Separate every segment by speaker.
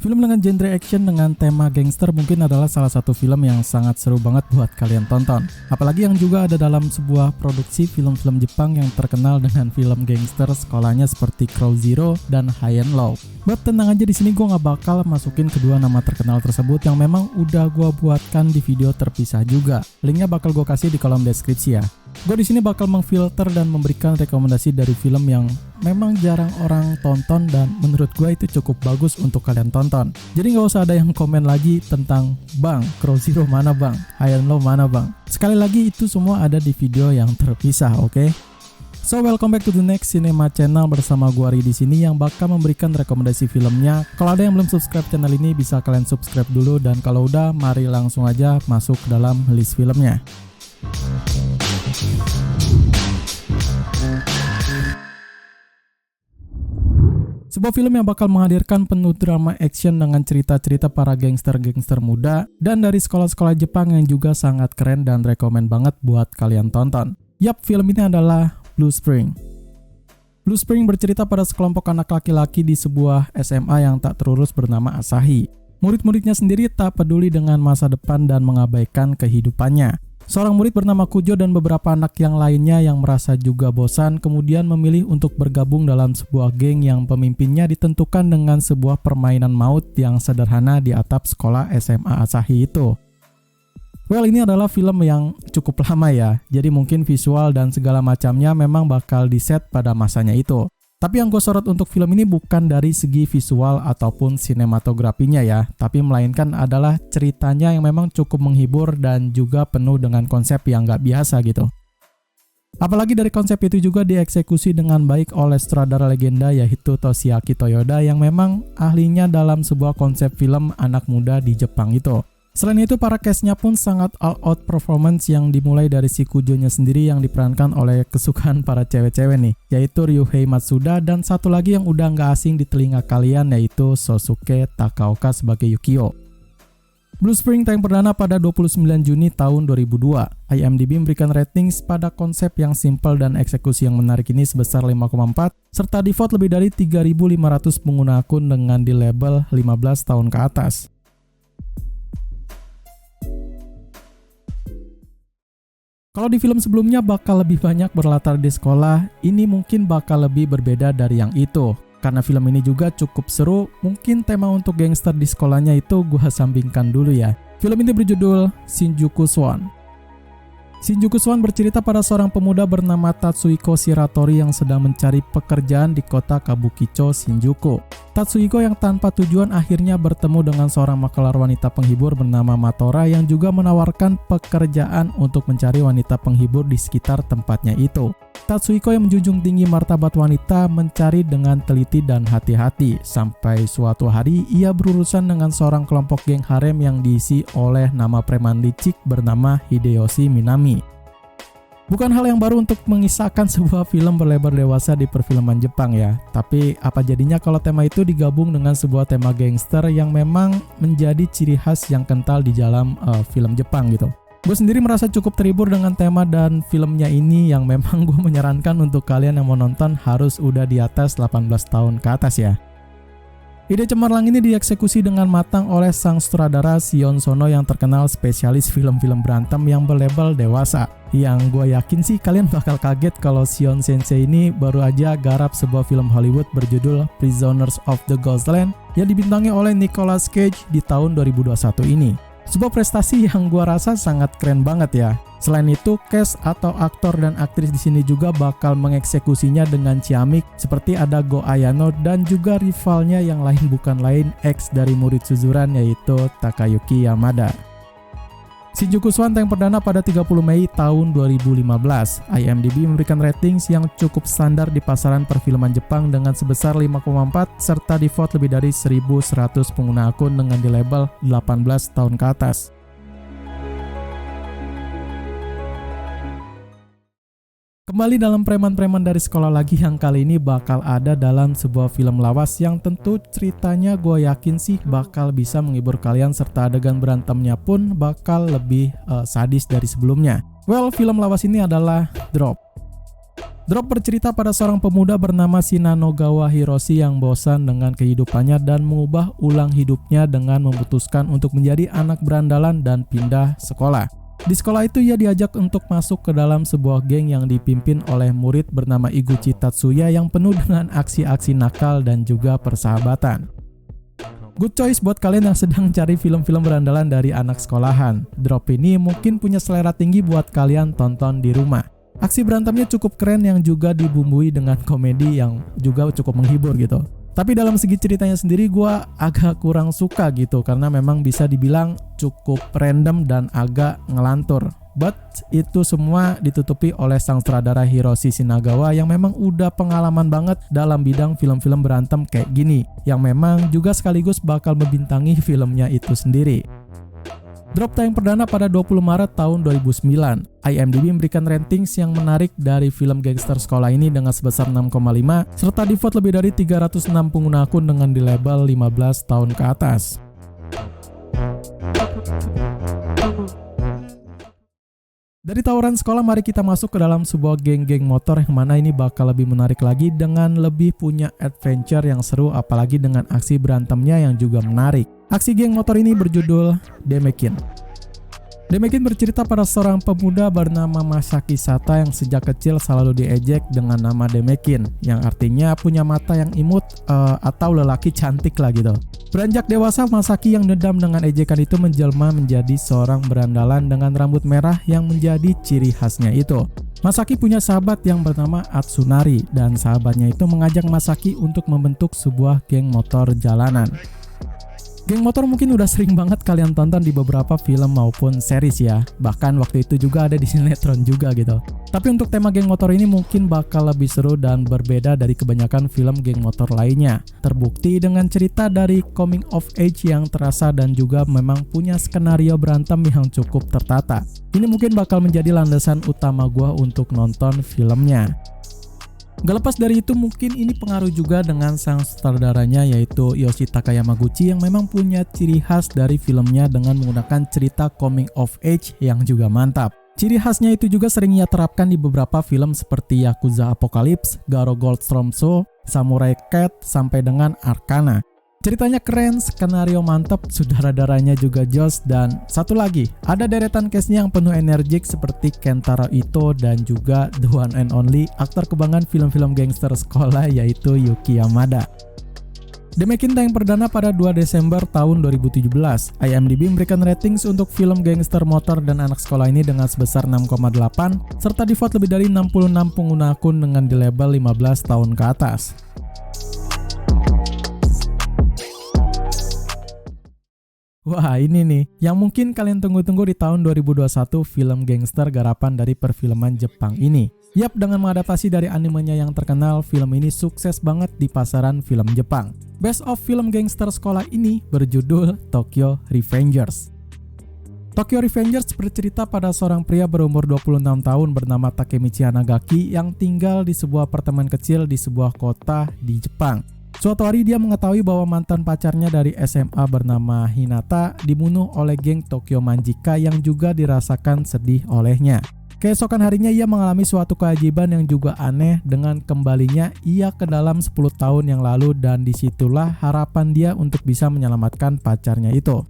Speaker 1: Film dengan genre action dengan tema gangster mungkin adalah salah satu film yang sangat seru banget buat kalian tonton. Apalagi yang juga ada dalam sebuah produksi film-film Jepang yang terkenal dengan film gangster skalanya seperti Crow Zero dan High and Low. But tenang aja, di sini gue nggak bakal masukin kedua nama terkenal tersebut yang memang udah gue buatkan di video terpisah juga. Linknya bakal gue kasih di kolom deskripsi ya. Gue di sini bakal memfilter dan memberikan rekomendasi dari film yang memang jarang orang tonton dan menurut gue itu cukup bagus untuk kalian tonton. Jadi nggak usah ada yang komen lagi tentang bang, Crow Zero mana bang, High and Low mana bang. Sekali lagi itu semua ada di video yang terpisah, oke? So welcome back to the next cinema channel bersama gue Ari di sini yang bakal memberikan rekomendasi filmnya. Kalau ada yang belum subscribe channel ini bisa kalian subscribe dulu, dan kalau udah mari langsung aja masuk ke dalam list filmnya. Sebuah film yang bakal menghadirkan penuh drama action dengan cerita-cerita para gangster-gangster muda dan dari sekolah-sekolah Jepang yang juga sangat keren dan rekomen banget buat kalian tonton. Yap, film ini adalah Blue Spring. Blue Spring bercerita pada sekelompok anak laki-laki di sebuah SMA yang tak terurus bernama Asahi. Murid-muridnya sendiri tak peduli dengan masa depan dan mengabaikan kehidupannya. Seorang murid bernama Kujo dan beberapa anak yang lainnya yang merasa juga bosan kemudian memilih untuk bergabung dalam sebuah geng yang pemimpinnya ditentukan dengan sebuah permainan maut yang sederhana di atap sekolah SMA Asahi itu. Well, ini adalah film yang cukup lama ya, jadi mungkin visual dan segala macamnya memang bakal di-set pada masanya itu. Tapi yang gue sorot untuk film ini bukan dari segi visual ataupun sinematografinya ya, tapi melainkan adalah ceritanya yang memang cukup menghibur dan juga penuh dengan konsep yang gak biasa gitu. Apalagi dari konsep itu juga dieksekusi dengan baik oleh sutradara legenda yaitu Toshiaki Toyoda yang memang ahlinya dalam sebuah konsep film anak muda di Jepang itu. Selain itu, para cast-nya pun sangat all-out performance yang dimulai dari si Kujo-nya sendiri yang diperankan oleh kesukaan para cewek-cewek nih, yaitu Ryuhei Matsuda dan satu lagi yang udah nggak asing di telinga kalian yaitu Sosuke Takaoka sebagai Yukio. Blue Spring tayang perdana pada 29 Juni tahun 2002. IMDb memberikan ratings pada konsep yang simpel dan eksekusi yang menarik ini sebesar 5,4 serta di-vote lebih dari 3.500 pengguna akun dengan di label 15 tahun ke atas. Kalau di film sebelumnya bakal lebih banyak berlatar di sekolah, ini mungkin bakal lebih berbeda dari yang itu. Karena film ini juga cukup seru, mungkin tema untuk gangster di sekolahnya itu gua sampingkan dulu ya. Film ini berjudul Shinjuku Swan. Shinjuku Swan bercerita pada seorang pemuda bernama Tatsuhiko Shiratori yang sedang mencari pekerjaan di kota Kabukicho, Shinjuku. Tatsuhiko yang tanpa tujuan akhirnya bertemu dengan seorang makelar wanita penghibur bernama Matora yang juga menawarkan pekerjaan untuk mencari wanita penghibur di sekitar tempatnya itu. Tatsuhiko yang menjunjung tinggi martabat wanita mencari dengan teliti dan hati-hati. Sampai suatu hari ia berurusan dengan seorang kelompok geng harem yang diisi oleh nama preman licik bernama Hideyoshi Minami. Bukan hal yang baru untuk mengisahkan sebuah film berlebar dewasa di perfilman Jepang ya. Tapi apa jadinya kalau tema itu digabung dengan sebuah tema gangster yang memang menjadi ciri khas yang kental di dalam film Jepang gitu. Gue sendiri merasa cukup terhibur dengan tema dan filmnya ini yang memang gue menyarankan untuk kalian yang mau nonton harus udah di atas 18 tahun ke atas ya. Ide cemerlang ini dieksekusi dengan matang oleh sang sutradara Sion Sono yang terkenal spesialis film-film berantem yang berlabel dewasa. Yang gue yakin sih kalian bakal kaget kalau Sion Sensei ini baru aja garap sebuah film Hollywood berjudul Prisoners of the Ghostland yang dibintangi oleh Nicolas Cage di tahun 2021 ini. Sebuah prestasi yang gue rasa sangat keren banget ya. Selain itu, cast atau aktor dan aktris di sini juga bakal mengeksekusinya dengan ciamik seperti ada Go Ayano dan juga rivalnya yang lain bukan lain ex dari murid Suzuran yaitu Takayuki Yamada. Shinjuku Swan tayang perdana pada 30 Mei tahun 2015. IMDb memberikan ratings yang cukup standar di pasaran perfilman Jepang dengan sebesar 5,4 serta di-vote lebih dari 1.100 pengguna akun dengan di label 18 tahun ke atas. Kembali dalam preman-preman dari sekolah lagi yang kali ini bakal ada dalam sebuah film lawas yang tentu ceritanya gue yakin sih bakal bisa menghibur kalian serta adegan berantemnya pun bakal lebih sadis dari sebelumnya. Well, film lawas ini adalah Drop. Drop bercerita pada seorang pemuda bernama Shinanogawa Hiroshi yang bosan dengan kehidupannya dan mengubah ulang hidupnya dengan memutuskan untuk menjadi anak berandalan dan pindah sekolah. Di sekolah itu ia diajak untuk masuk ke dalam sebuah geng yang dipimpin oleh murid bernama Iguchi Tatsuya yang penuh dengan aksi-aksi nakal dan juga persahabatan. Good choice buat kalian yang sedang cari film-film berandalan dari anak sekolahan. Drop ini mungkin punya selera tinggi buat kalian tonton di rumah. Aksi berantemnya cukup keren yang juga dibumbui dengan komedi yang juga cukup menghibur gitu. Tapi dalam segi ceritanya sendiri gue agak kurang suka gitu karena memang bisa dibilang cukup random dan agak ngelantur. But itu semua ditutupi oleh sang sutradara Hiroshi Shinagawa yang memang udah pengalaman banget dalam bidang film-film berantem kayak gini, yang memang juga sekaligus bakal membintangi filmnya itu sendiri. Drop tayang perdana pada 20 Maret tahun 2009. IMDb memberikan ratings yang menarik dari film gangster sekolah ini dengan sebesar 6,5 serta di-vote lebih dari 306 pengguna akun dengan di label 15 tahun ke atas. Dari tawuran sekolah, mari kita masuk ke dalam sebuah geng-geng motor yang mana ini bakal lebih menarik lagi dengan lebih punya adventure yang seru apalagi dengan aksi berantemnya yang juga menarik. Aksi geng motor ini berjudul Demekin. Demekin bercerita pada seorang pemuda bernama Masaki Sata yang sejak kecil selalu diejek dengan nama Demekin, yang artinya punya mata yang imut atau lelaki cantik lah gitu. Beranjak dewasa, Masaki yang dendam dengan ejekan itu menjelma menjadi seorang berandalan dengan rambut merah yang menjadi ciri khasnya itu. Masaki punya sahabat yang bernama Atsunari dan sahabatnya itu mengajak Masaki untuk membentuk sebuah geng motor jalanan. Geng motor mungkin udah sering banget kalian tonton di beberapa film maupun series ya. Bahkan waktu itu juga ada di sinetron juga gitu. Tapi untuk tema geng motor ini mungkin bakal lebih seru dan berbeda dari kebanyakan film geng motor lainnya. Terbukti dengan cerita dari coming of age yang terasa dan juga memang punya skenario berantem yang cukup tertata. Ini mungkin bakal menjadi landasan utama gua untuk nonton filmnya. Gak lepas dari itu mungkin ini pengaruh juga dengan sang sutradaranya yaitu Yoshitaka Yamaguchi yang memang punya ciri khas dari filmnya dengan menggunakan cerita coming of age yang juga mantap. Ciri khasnya itu juga sering ia terapkan di beberapa film seperti Yakuza Apocalypse, Garo Goldstorm Show, Samurai Cat, sampai dengan Arcana. Ceritanya keren, skenario mantap, sutradaranya juga jos, dan satu lagi, ada deretan cast-nya yang penuh energik seperti Kentaro Ito dan juga the one and only aktor kebanggaan film-film gangster sekolah yaitu Yuki Yamada. Demekin tayang perdana pada 2 Desember tahun 2017. IMDb memberikan ratings untuk film gangster motor dan anak sekolah ini dengan sebesar 6,8 serta di-vote lebih dari 66 pengguna akun dengan di label 15 tahun ke atas. Wah, ini nih yang mungkin kalian tunggu-tunggu di tahun 2021, film gangster garapan dari perfilman Jepang ini. Yap, dengan mengadaptasi dari animenya yang terkenal, film ini sukses banget di pasaran film Jepang. Best of film gangster sekolah ini berjudul Tokyo Revengers. Tokyo Revengers bercerita pada seorang pria berumur 26 tahun bernama Takemichi Hanagaki yang tinggal di sebuah apartemen kecil di sebuah kota di Jepang. Suatu hari dia mengetahui bahwa mantan pacarnya dari SMA bernama Hinata dibunuh oleh geng Tokyo Manjika yang juga dirasakan sedih olehnya. Keesokan harinya ia mengalami suatu keajaiban yang juga aneh dengan kembalinya ia ke dalam 10 tahun yang lalu dan disitulah harapan dia untuk bisa menyelamatkan pacarnya itu.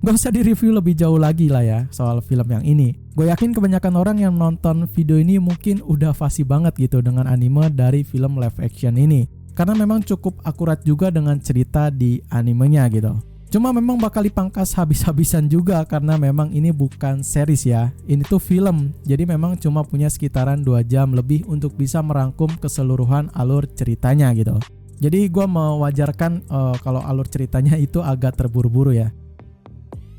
Speaker 1: Gak usah direview lebih jauh lagi lah ya soal film yang ini. Gue yakin kebanyakan orang yang nonton video ini mungkin udah fasih banget gitu dengan anime dari film live action ini. Karena memang cukup akurat juga dengan cerita di animenya gitu. Cuma memang bakal dipangkas habis-habisan juga karena memang ini bukan series ya. Ini tuh film, jadi memang cuma punya sekitaran 2 jam lebih untuk bisa merangkum keseluruhan alur ceritanya gitu. Jadi gue mewajarkan kalau alur ceritanya itu agak terburu-buru ya.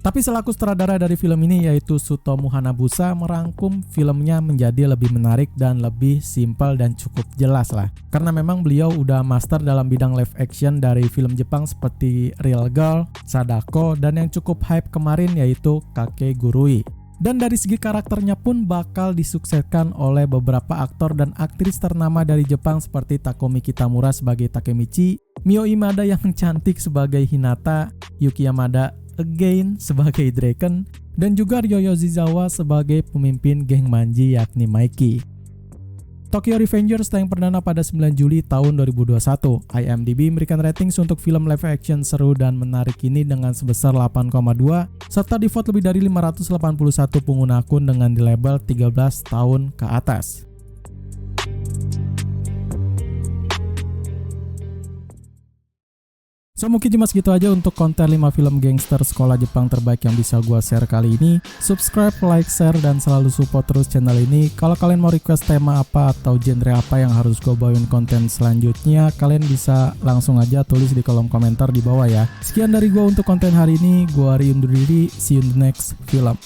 Speaker 1: Tapi selaku sutradara dari film ini yaitu Tsutomu Hanabusa merangkum filmnya menjadi lebih menarik dan lebih simpel dan cukup jelas lah. Karena memang beliau udah master dalam bidang live action dari film Jepang seperti Real Girl, Sadako, dan yang cukup hype kemarin yaitu Kakegurui. Dan dari segi karakternya pun bakal disukseskan oleh beberapa aktor dan aktris ternama dari Jepang seperti Takomi Kitamura sebagai Takemichi, Mio Imada yang cantik sebagai Hinata, Yuki Yamada again sebagai Draken, dan juga Ryo Yoshikawa sebagai pemimpin geng Manji yakni Mikey. Tokyo Revengers tayang perdana pada 9 Juli tahun 2021. IMDb memberikan ratings untuk film live action seru dan menarik ini dengan sebesar 8,2 serta di-vote lebih dari 581 pengguna akun dengan di label 13 tahun ke atas. So mungkin cuma segitu aja untuk konten 5 film gangster sekolah Jepang terbaik yang bisa gua share kali ini. Subscribe, like, share, dan selalu support terus channel ini. Kalau kalian mau request tema apa atau genre apa yang harus gua bawain konten selanjutnya, kalian bisa langsung aja tulis di kolom komentar di bawah ya. Sekian dari gua untuk konten hari ini. Gua Ari undur diri. See you in the next film.